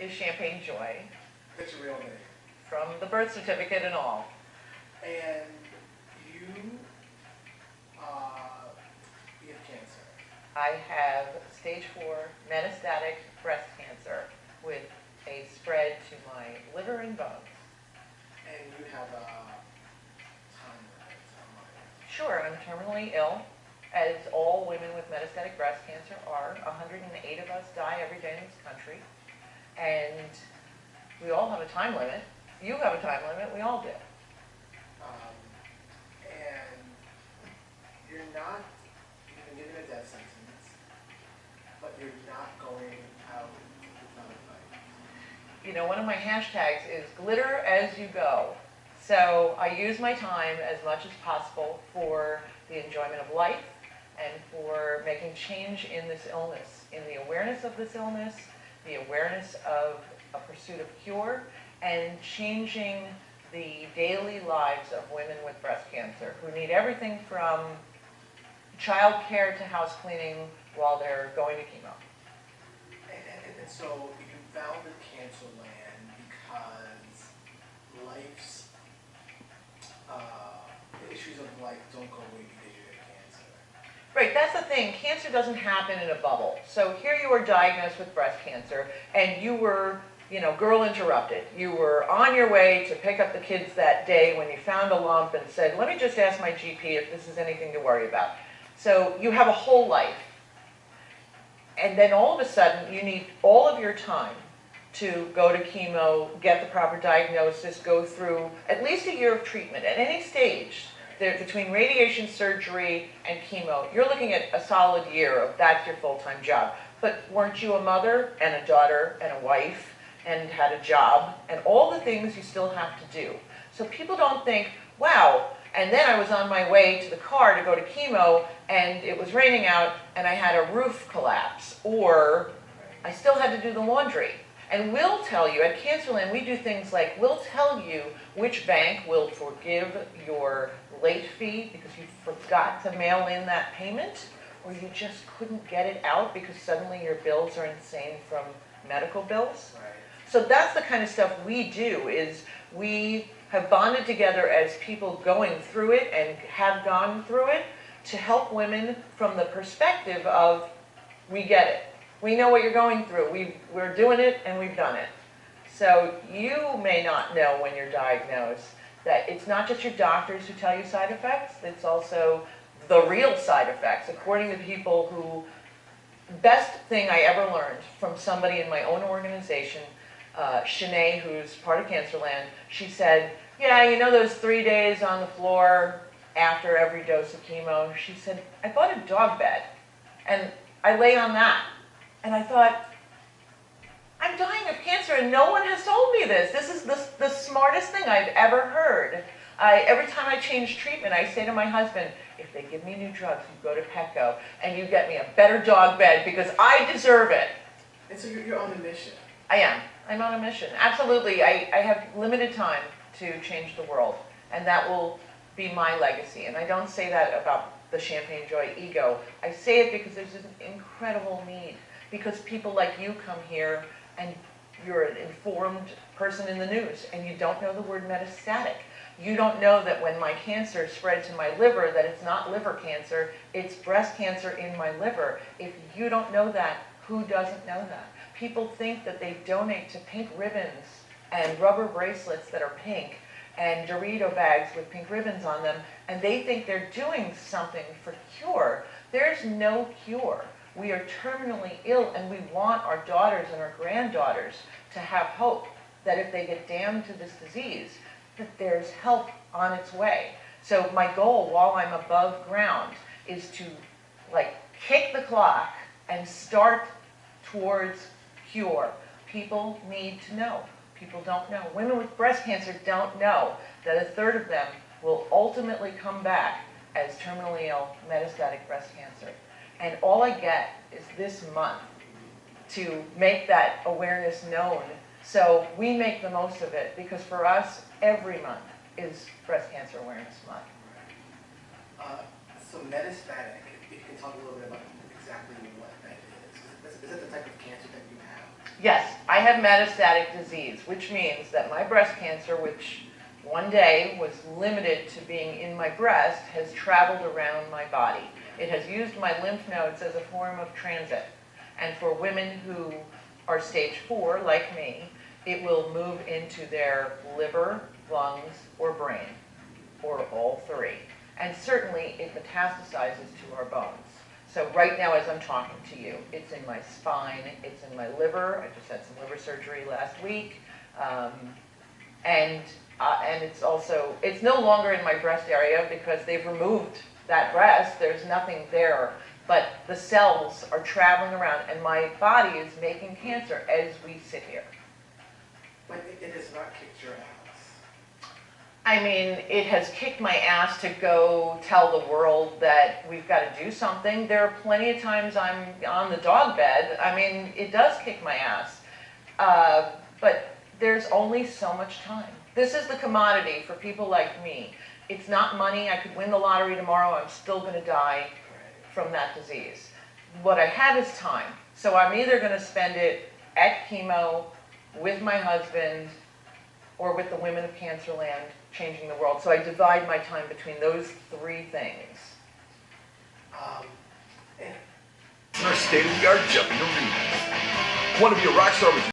is Champagne Joy. That's your real name. From the birth certificate and all. And you have cancer. I have stage 4 metastatic breast cancer with a spread to my liver and bones. And you have a time limit on life. Sure, I'm terminally ill, as all women with metastatic breast cancer are. 108 of us die every day in this country. And we all have a time limit. You have a time limit, we all do. And you're not, you've been given a death sentence, but you're not going out without a fight. You know, one of my hashtags is glitter as you go. So I use my time as much as possible for the enjoyment of life and for making change in this illness, in the awareness of this illness, the awareness of a pursuit of cure, and changing the daily lives of women with breast cancer who need everything from child care to house cleaning while they're going to chemo. And so you founded Cancerland because life's the issues of life don't go away because you have cancer. Right, that's the thing. Cancer doesn't happen in a bubble. So here you were diagnosed with breast cancer, and you were, you know, girl interrupted. You were on your way to pick up the kids that day when you found a lump and said, let me just ask my GP if this is anything to worry about. So you have a whole life. And then all of a sudden, you need all of your time to go to chemo, get the proper diagnosis, go through at least a year of treatment at any stage. Between radiation surgery and chemo, you're looking at a solid year of that's your full-time job. But weren't you a mother and a daughter and a wife and had a job and all the things you still have to do? So people don't think, wow, and then I was on my way to the car to go to chemo and it was raining out and I had a roof collapse, or I still had to do the laundry. And we'll tell you, at Cancerland, we do things like, we'll tell you which bank will forgive your late fee because you forgot to mail in that payment, or you just couldn't get it out because suddenly your bills are insane from medical bills. Right. So that's the kind of stuff we do, is we have bonded together as people going through it and have gone through it to help women from the perspective of, we get it. We know what you're going through. We're doing it and we've done it. So you may not know when you're diagnosed that it's not just your doctors who tell you side effects, it's also the real side effects. According to people who, best thing I ever learned from somebody in my own organization, Shanae, who's part of Cancerland, she said, yeah, you know those 3 days on the floor after every dose of chemo? She said, I bought a dog bed and I lay on that. And I thought, I'm dying of cancer and no one has told me this. This is the smartest thing I've ever heard. Every time I change treatment, I say to my husband, if they give me new drugs, you go to Petco and you get me a better dog bed because I deserve it. And so you're on a mission. I am. I'm on a mission. Absolutely. I have limited time to change the world, and that will be my legacy. And I don't say that about the Champagne Joy ego. I say it because there's an incredible need. Because people like you come here and you're an informed person in the news and you don't know the word metastatic. You don't know that when my cancer spread to my liver that it's not liver cancer, it's breast cancer in my liver. If you don't know that, who doesn't know that? People think that they donate to pink ribbons and rubber bracelets that are pink and Dorito bags with pink ribbons on them, and they think they're doing something for cure. There's no cure. We are terminally ill, and we want our daughters and our granddaughters to have hope that if they get damned to this disease, that there's help on its way. So my goal while I'm above ground is to kick the clock and start towards cure. People need to know. People don't know. Women with breast cancer don't know that 1/3 of them will ultimately come back as terminally ill metastatic breast cancer. And all I get is this month to make that awareness known. So we make the most of it because for us, every month is Breast Cancer Awareness Month. So metastatic, if you can talk a little bit about exactly what that is. Is it the type of cancer that you have? Yes, I have metastatic disease, which means that my breast cancer, which one day was limited to being in my breast, has traveled around my body. It has used my lymph nodes as a form of transit. And for women who are stage 4, like me, it will move into their liver, lungs, or brain, or all three. And certainly it metastasizes to our bones. So right now as I'm talking to you, it's in my spine, it's in my liver. I just had some liver surgery last week. And it's no longer in my breast area because they've removed that breast. There's nothing there. But the cells are traveling around and my body is making cancer as we sit here. But it has not kicked your ass. I mean, it has kicked my ass to go tell the world that we've got to do something. There are plenty of times I'm on the dog bed. I mean, it does kick my ass. But there's only so much time. This is the commodity for people like me. It's not money. I could win the lottery tomorrow. I'm still going to die from that disease. What I have is time. So I'm either going to spend it at chemo, with my husband, or with the women of Cancerland, changing the world. So I divide my time between those three things. Our state-of-the-art jumping arena. Want to be a rock star with